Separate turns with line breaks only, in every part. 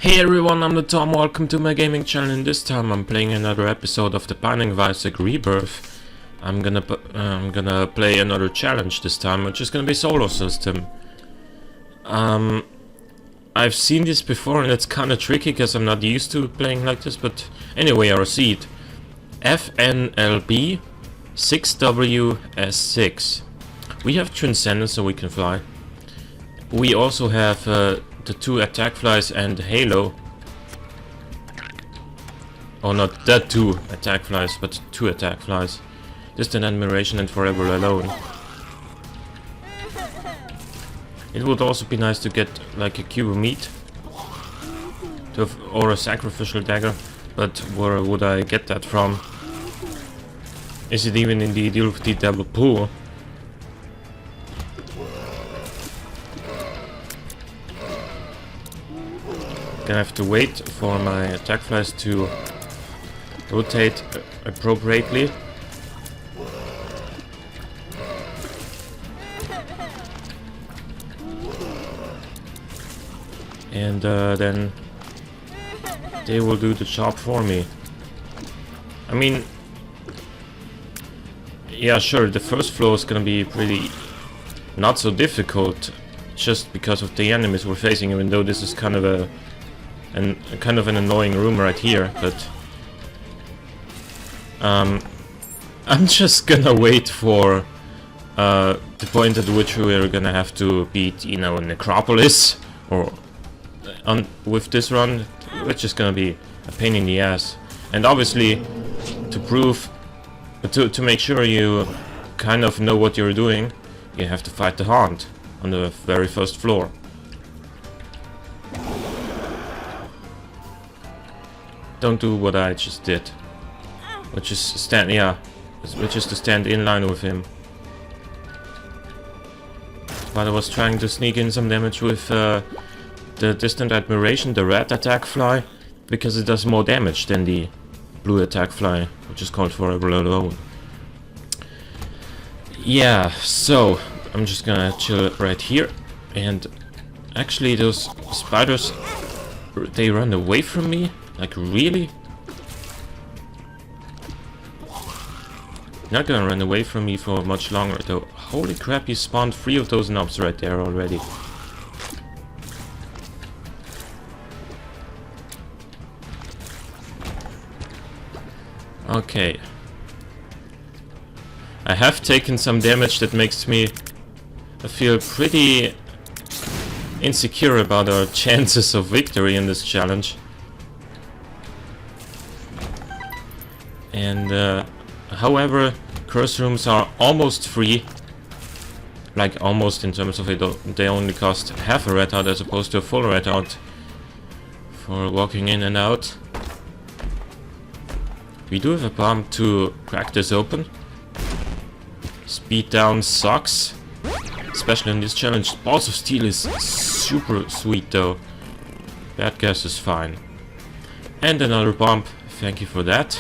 Hey everyone, I'm the Tom, welcome to my gaming channel, and this time I'm playing another episode of the Binding of Isaac Rebirth. I'm gonna play another challenge this time, which is gonna be solo system. I've seen this before and it's kinda tricky because I'm not used to playing like this, but anyway, I'll see it. FNLB 6WS6. We have Transcendence, so we can fly. We also have the two attack flies and Halo. Oh, not the two attack flies, but two attack flies. Distant Admiration and Forever Alone. It would also be nice to get like a cube of meat or a sacrificial dagger, but where would I get that from? Is it even in the Deal of the Devil pool? Gonna have to wait for my attack flies to rotate appropriately. And then they will do the job for me. I mean, yeah, sure, the first floor is gonna be pretty not so difficult just because of the enemies we're facing, even though this is kind of an annoying room right here, but I'm just gonna wait for the point at which we're gonna have to beat, you know, Necropolis, or with this run, which is gonna be a pain in the ass. And obviously, to make sure you kind of know what you're doing, you have to fight the Haunt on the very first floor. Don't do what I just did, which is to stand in line with him. But I was trying to sneak in some damage with the Distant Admiration, the red attack fly, because it does more damage than the blue attack fly, which is called Forever Alone. Yeah, so I'm just gonna chill right here, and actually those spiders, they run away from me. Like, really? Not gonna run away from me for much longer, though. Holy crap, you spawned 3 of those knobs right there already. Okay. I have taken some damage that makes me feel pretty insecure about our chances of victory in this challenge. And however, curse rooms are almost free. Like, almost, in terms of they only cost half a red out as opposed to a full red out for walking in and out. We do have a bomb to crack this open. Speed down sucks, especially in this challenge. Balls of Steel is super sweet though. Bad Gas is fine. And another bomb, thank you for that.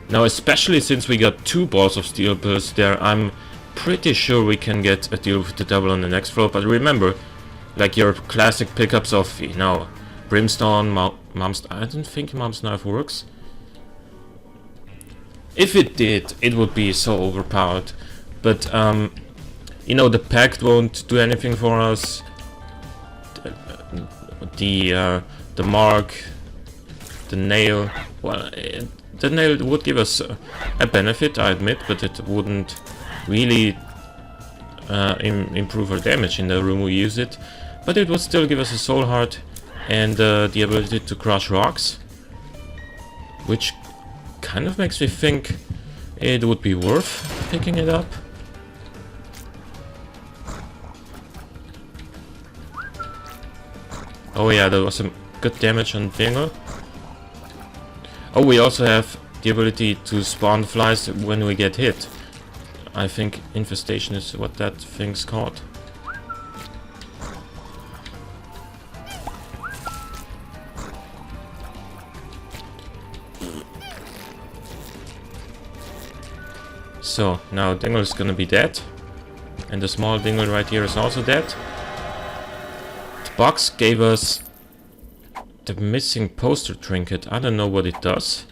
Now, especially since we got 2 Balls of Steel bursts there, I'm pretty sure we can get a Deal with the Devil on the next floor. But remember, like your classic pickups of, you know, Brimstone, Mom's... I don't think Mom's Knife works. If it did, it would be so overpowered. But, you know, the Pact won't do anything for us. The Mark, the Nail, well... The nail would give us a benefit, I admit, but it wouldn't really improve our damage in the room we use it. But it would still give us a soul heart and the ability to crush rocks, which kind of makes me think it would be worth picking it up. Oh yeah, there was some good damage on Dingle. Oh, we also have the ability to spawn flies when we get hit. I think Infestation is what that thing's called. So, now Dingle is gonna be dead. And the small Dingle right here is also dead. box gave us the missing poster trinket. I don't know what it does.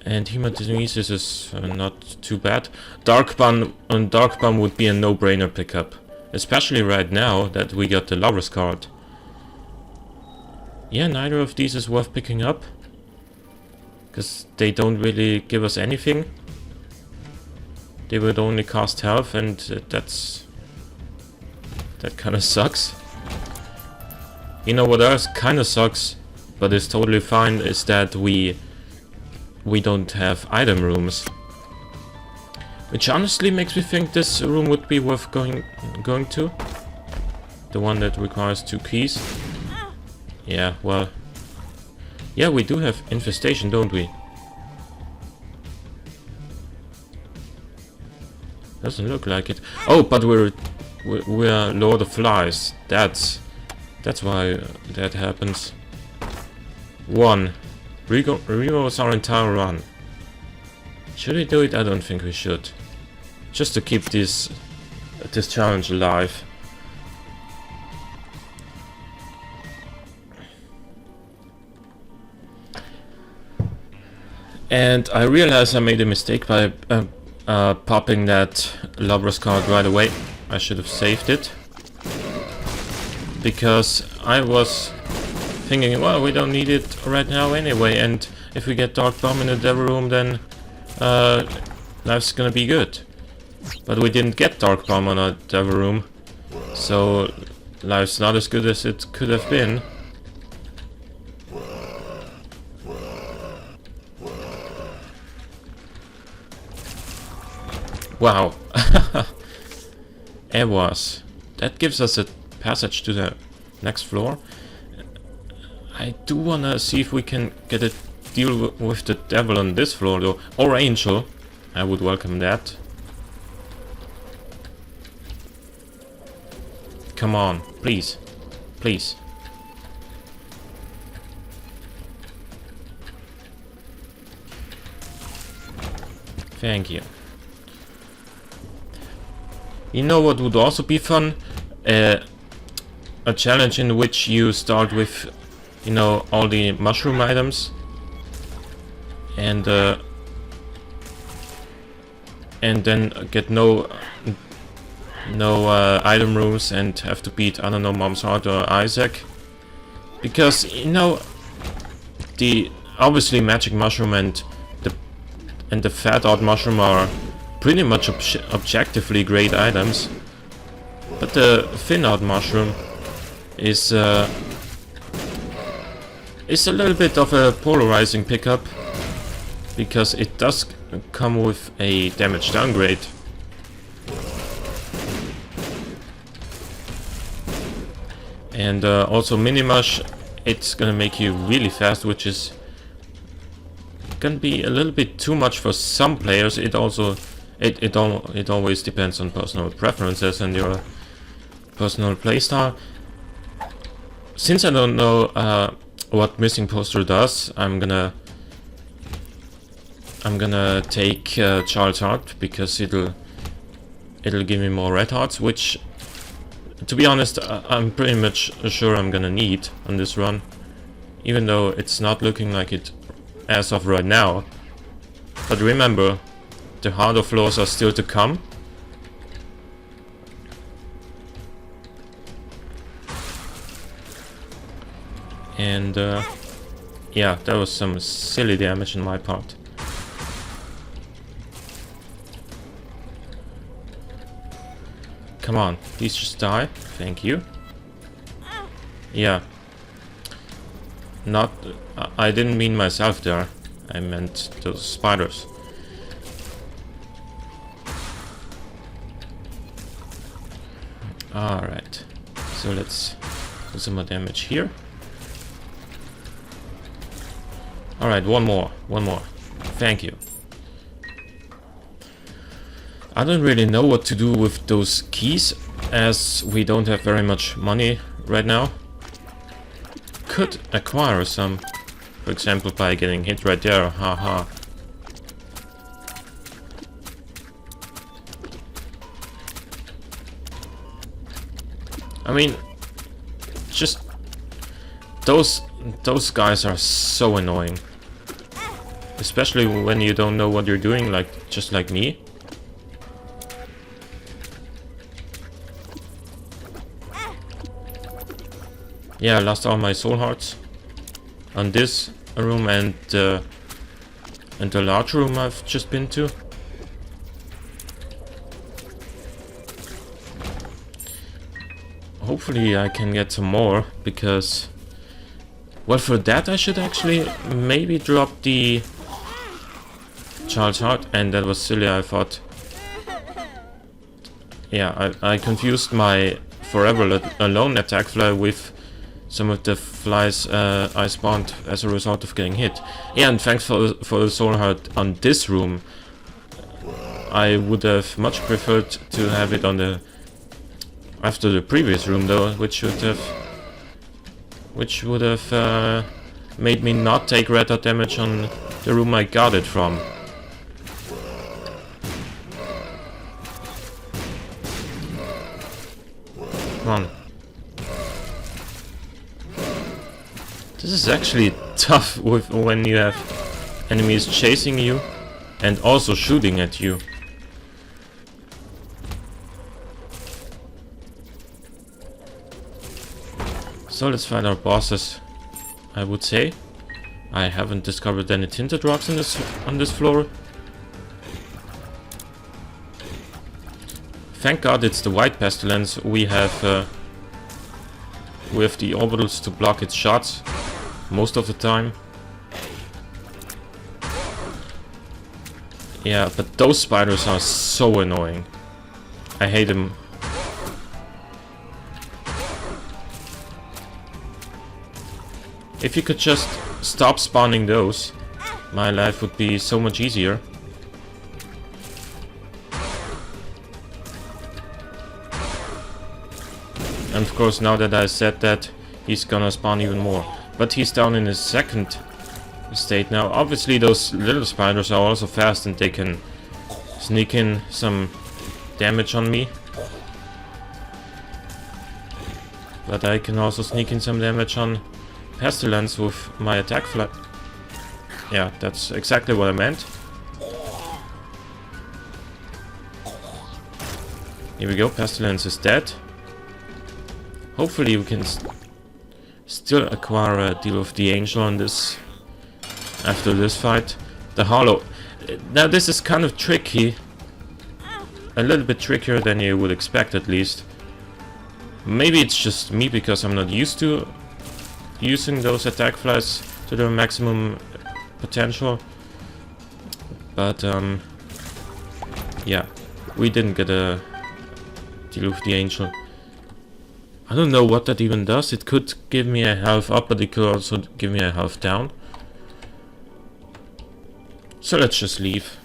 And hematemesis is not too bad. Dark Bomb would be a no-brainer pickup. Especially right now that we got the Lover's card. Yeah, neither of these is worth picking up. Because they don't really give us anything. They would only cost health, and that kind of sucks. You know what else kind of sucks, but is totally fine, is that we don't have item rooms. Which honestly makes me think this room would be worth going to. The one that requires 2 keys. Yeah, well... Yeah, we do have infestation, don't we? Doesn't look like it. Oh, but we're Lord of Flies. That's why that happens. 1. Reroll our entire run. Should we do it? I don't think we should. Just to keep this challenge alive. And I realized I made a mistake by popping that Lover's card right away. I should have saved it. Because I was thinking, well, we don't need it right now anyway, and if we get Dark Bomb in the Devil Room, then life's gonna be good. But we didn't get Dark Bomb on a Devil Room, so life's not as good as it could have been. Wow. It was. That gives us a passage to the next floor. I do wanna see if we can get a deal with the devil on this floor though. Or angel. I would welcome that. Come on, please. Please. Thank you. You know what would also be fun? A challenge in which you start with, you know, all the mushroom items, and then get no item rooms and have to beat, I don't know, Mom's Heart or Isaac, because you know the obviously Magic Mushroom and the Fat Out Mushroom are pretty much objectively great items, but the Thin Out Mushroom is a little bit of a polarizing pickup, because it does come with a damage downgrade. And also Minimush, it's gonna make you really fast, which is gonna be a little bit too much for some players. It always depends on personal preferences and your personal playstyle. Since I don't know what missing poster does, I'm gonna take Charles Heart, because it'll give me more red hearts, which, to be honest, I'm pretty much sure I'm gonna need on this run, even though it's not looking like it as of right now. But remember, the harder floors are still to come. And yeah, that was some silly damage on my part. Come on, please just die. Thank you. Yeah. Not... I didn't mean myself there. I meant those spiders. Alright. So let's do some more damage here. Alright, one more. Thank you. I don't really know what to do with those keys, as we don't have very much money right now. Could acquire some, for example, by getting hit right there, haha. I mean, just those guys are so annoying. Especially when you don't know what you're doing, like just like me. Yeah, I lost all my soul hearts on this room and the large room I've just been to. Hopefully I can get some more, because well, for that I should actually maybe drop the Child's Heart, and that was silly, I thought. Yeah, I confused my Forever Alone attack fly with some of the flies I spawned as a result of getting hit. Yeah, and thanks for the soul heart on this room. I would have much preferred to have it on the after the previous room though, which would have made me not take red dot damage on the room I got it from. Come on. This is actually tough when you have enemies chasing you and also shooting at you. So let's find our bosses, I would say. I haven't discovered any tinted rocks on this floor. Thank God it's the white pestilence. We have the orbitals to block its shots most of the time. Yeah, but those spiders are so annoying. I hate them. If you could just stop spawning those, my life would be so much easier. And of course, now that I said that, he's gonna spawn even more. But he's down in his second state now. Obviously those little spiders are also fast and they can sneak in some damage on me. But I can also sneak in some damage on Pestilence with my attack fly. Yeah, that's exactly what I meant. Here we go, Pestilence is dead. Hopefully we can still acquire a deal of the Angel on this after this fight. The Hollow. Now this is kind of tricky. A little bit trickier than you would expect, at least. Maybe it's just me because I'm not used to using those attack flies to their maximum potential. But yeah, we didn't get a deal with the Angel. I don't know what that even does. It could give me a health up, but it could also give me a health down. So let's just leave.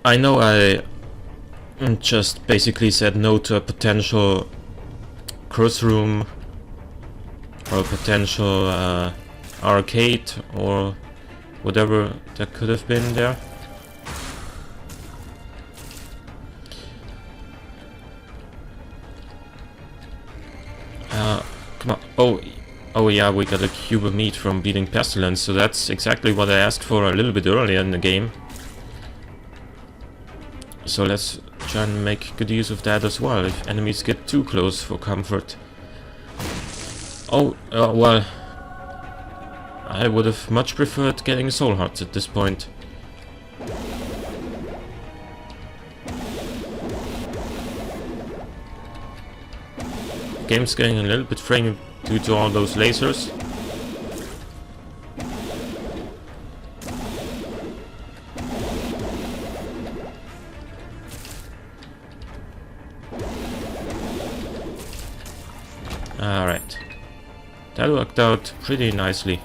I know I just basically said no to a potential curse room or a potential arcade or whatever that could have been there. Come on. Oh yeah, we got a cube of meat from beating Pestilence, so that's exactly what I asked for a little bit earlier in the game. So let's try and make good use of that as well, if enemies get too close for comfort. Oh, well, I would have much preferred getting soul hearts at this point. Game's getting a little bit framed due to all those lasers. Alright. That worked out pretty nicely.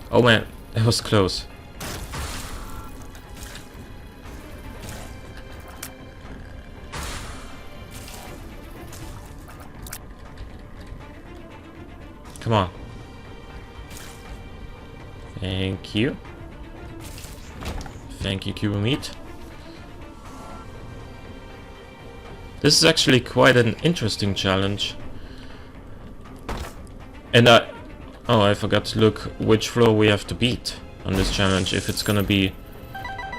Oh man, that was close. Come on. Thank you. Thank you, cube of meat. This is actually quite an interesting challenge. And oh, I forgot to look which floor we have to beat on this challenge. If it's gonna be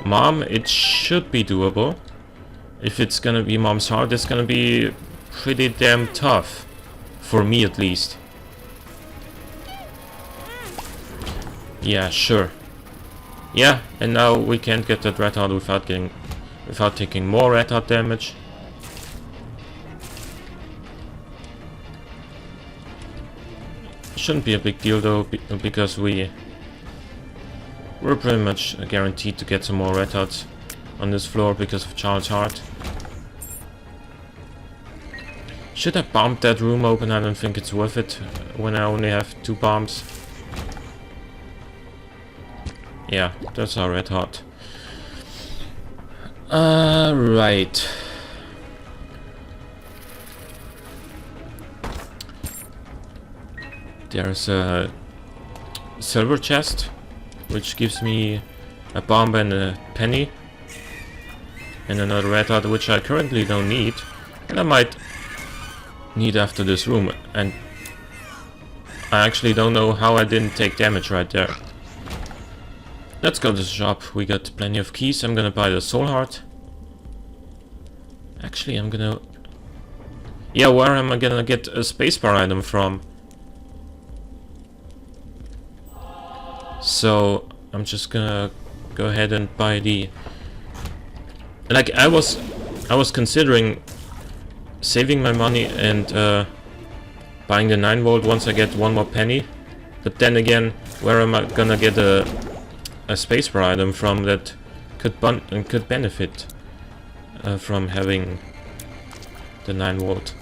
Mom, it should be doable. If it's gonna be Mom's heart, it's gonna be pretty damn tough. For me, at least. Yeah, sure. Yeah, and now we can't get that red heart without taking more red heart damage. Shouldn't be a big deal though, because we're pretty much guaranteed to get some more red hearts on this floor because of Charles' heart. Should I bomb that room open? I don't think it's worth it when I only have 2 bombs. Yeah, that's our red heart. Right. There's a silver chest, which gives me a bomb and a penny. And another red heart, which I currently don't need. And I might need after this room. And I actually don't know how I didn't take damage right there. Let's go to the shop. We got plenty of keys. I'm gonna buy the soul heart. Actually, I'm gonna... Yeah, where am I gonna get a spacebar item from? So I'm just gonna go ahead and buy the... Like, I was considering saving my money and buying the 9 volt once I get 1 more penny. But then again, where am I gonna get a spacebar item from that could benefit from having the 9 volt?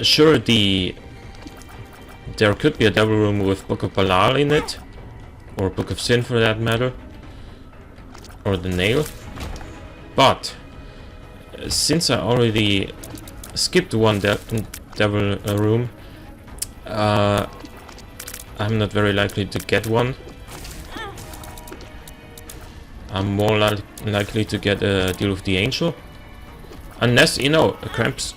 Sure, there could be a devil room with Book of Belial in it. Or Book of Sin for that matter. Or the Nail. But since I already skipped one devil room, I'm not very likely to get one. I'm more likely to get a deal with the Angel. Unless, you know, a Krampus...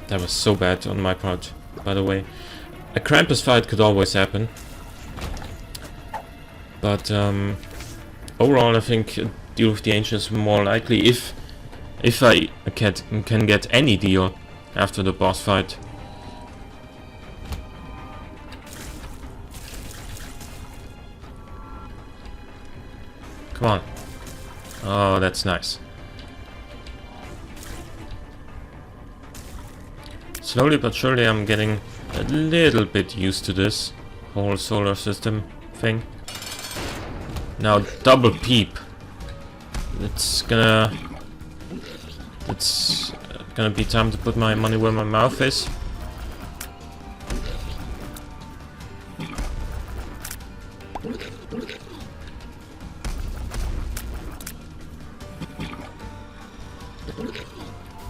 That was so bad on my part, by the way. A Krampus fight could always happen. But overall I think a deal with the Angel is more likely if I can get any deal after the boss fight. Come on. Oh, that's nice. Slowly but surely I'm getting a little bit used to this whole solar system thing. Now double peep. It's gonna be time to put my money where my mouth is.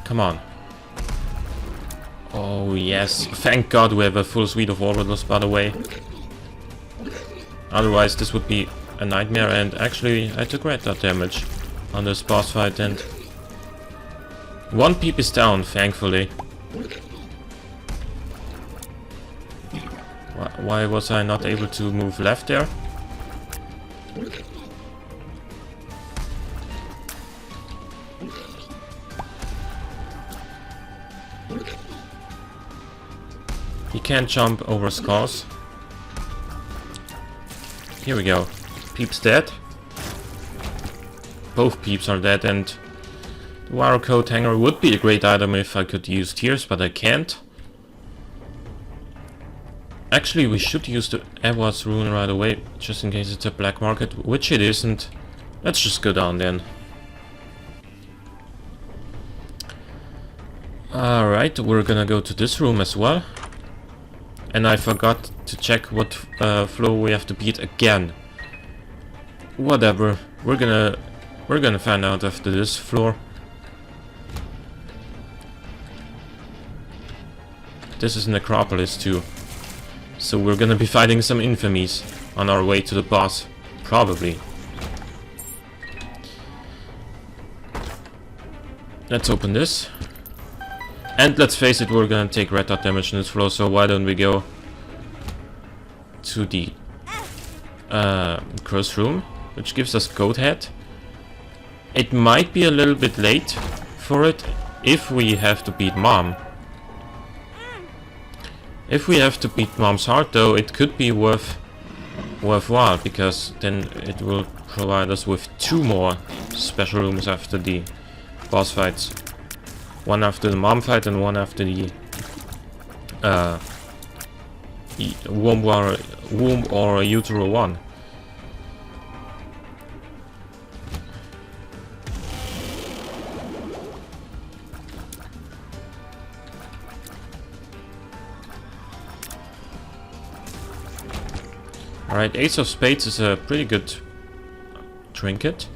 Come on. Oh yes, thank God we have a full suite of orbitals, by the way. Otherwise this would be a nightmare, and actually I took red dot damage on this boss fight, and 1 peep is down, thankfully. Why was I not able to move left there? He can't jump over skulls. Here we go. Peep's dead. Both peeps are dead, and the wire coat hanger would be a great item if I could use tears, but I can't. Actually, we should use the Ewad's rune right away, just in case it's a black market, which it isn't. Let's just go down then. Alright, we're gonna go to this room as well. And I forgot to check what floor we have to beat again. Whatever, we're gonna find out after this floor. This is Necropolis too. So we're gonna be fighting some infamies on our way to the boss, probably. Let's open this. And let's face it, we're gonna take red dot damage in this flow, so why don't we go to the cross room, which gives us Goat Head. It might be a little bit late for it if we have to beat Mom. If we have to beat Mom's heart, though, it could be worthwhile, because then it will provide us with 2 more special rooms after the boss fights. One after the Mom fight and one after the womb or utero 1. Alright, Ace of Spades is a pretty good trinket.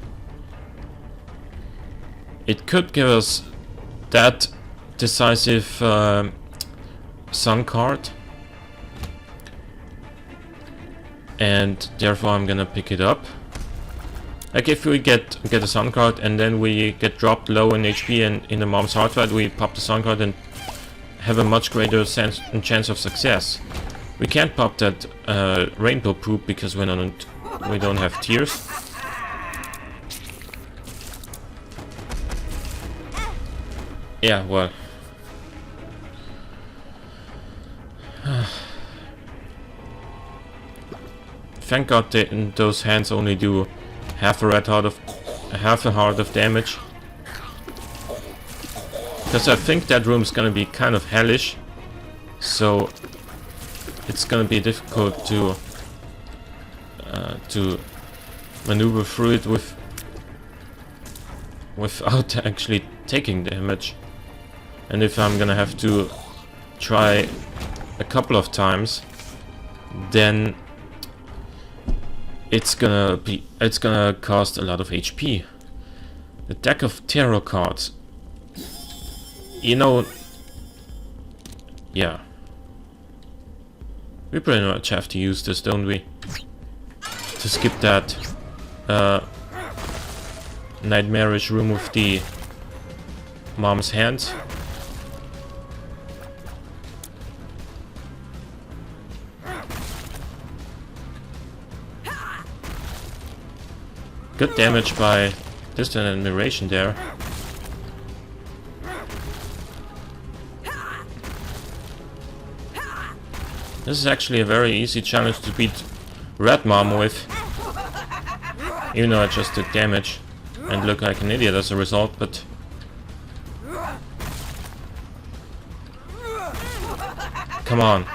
It could give us that decisive Sun card. And therefore I'm gonna pick it up. Like if we get a Sun card and then we get dropped low in HP and in the Mom's heart fight we pop the Sun card and have a much greater chance of success. We can't pop that rainbow poop because we don't have tears. Yeah, well. Thank God those hands only do half a heart of damage. Because I think that room's gonna be kind of hellish. So it's gonna be difficult to maneuver through it without actually taking damage. And if I'm gonna have to try a couple of times, then it's gonna cost a lot of HP. The deck of tarot cards. You know, yeah. We pretty much have to use this, don't we? To skip that nightmarish room with the Mom's hands. Good damage by Distant Admiration there. This is actually a very easy challenge to beat Red Mom with. Even though I just took damage and look like an idiot as a result, but... Come on.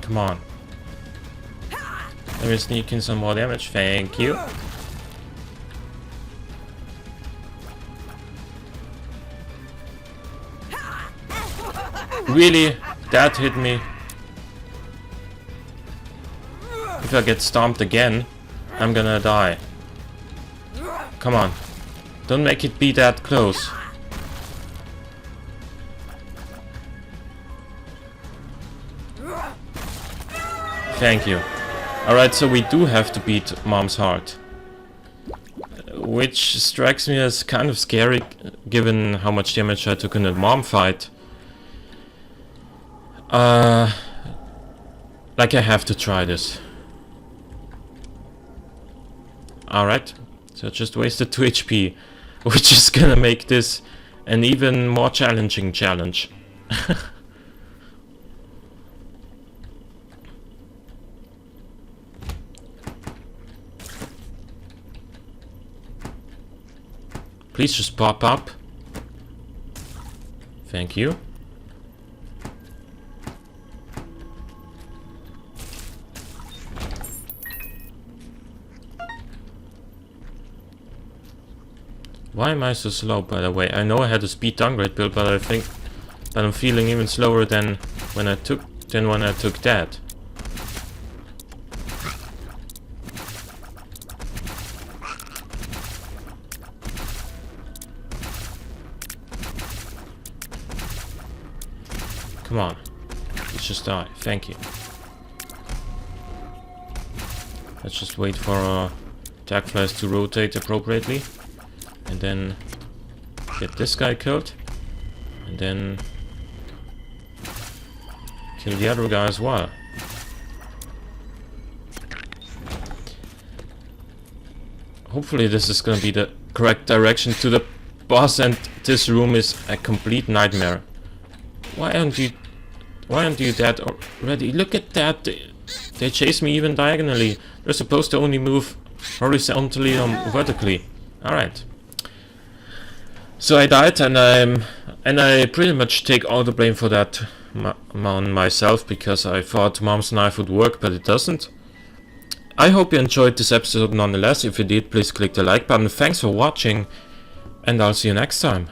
Come on. Let me sneak in some more damage, thank you. Really? That hit me? If I get stomped again, I'm gonna die. Come on. Don't make it be that close. Thank you. Alright, so we do have to beat Mom's heart. Which strikes me as kind of scary, given how much damage I took in the Mom fight. Like I have to try this. Alright, so I just wasted 2 HP, which is gonna make this an even more challenging challenge. Please just pop up. Thank you. Why am I so slow, by the way? I know I had a speed downgrade build, but I'm feeling even slower than when I took that. Come on. Let's just die. Thank you. Let's just wait for our attack flies to rotate appropriately. And then get this guy killed. And then kill the other guy as well. Hopefully this is gonna be the correct direction to the boss, and this room is a complete nightmare. Why aren't you dead already? Look at that! They chase me even diagonally. They're supposed to only move horizontally or vertically. Alright. So I died, and I pretty much take all the blame for that on myself, because I thought Mom's knife would work, but it doesn't. I hope you enjoyed this episode nonetheless. If you did, please click the like button. Thanks for watching, and I'll see you next time.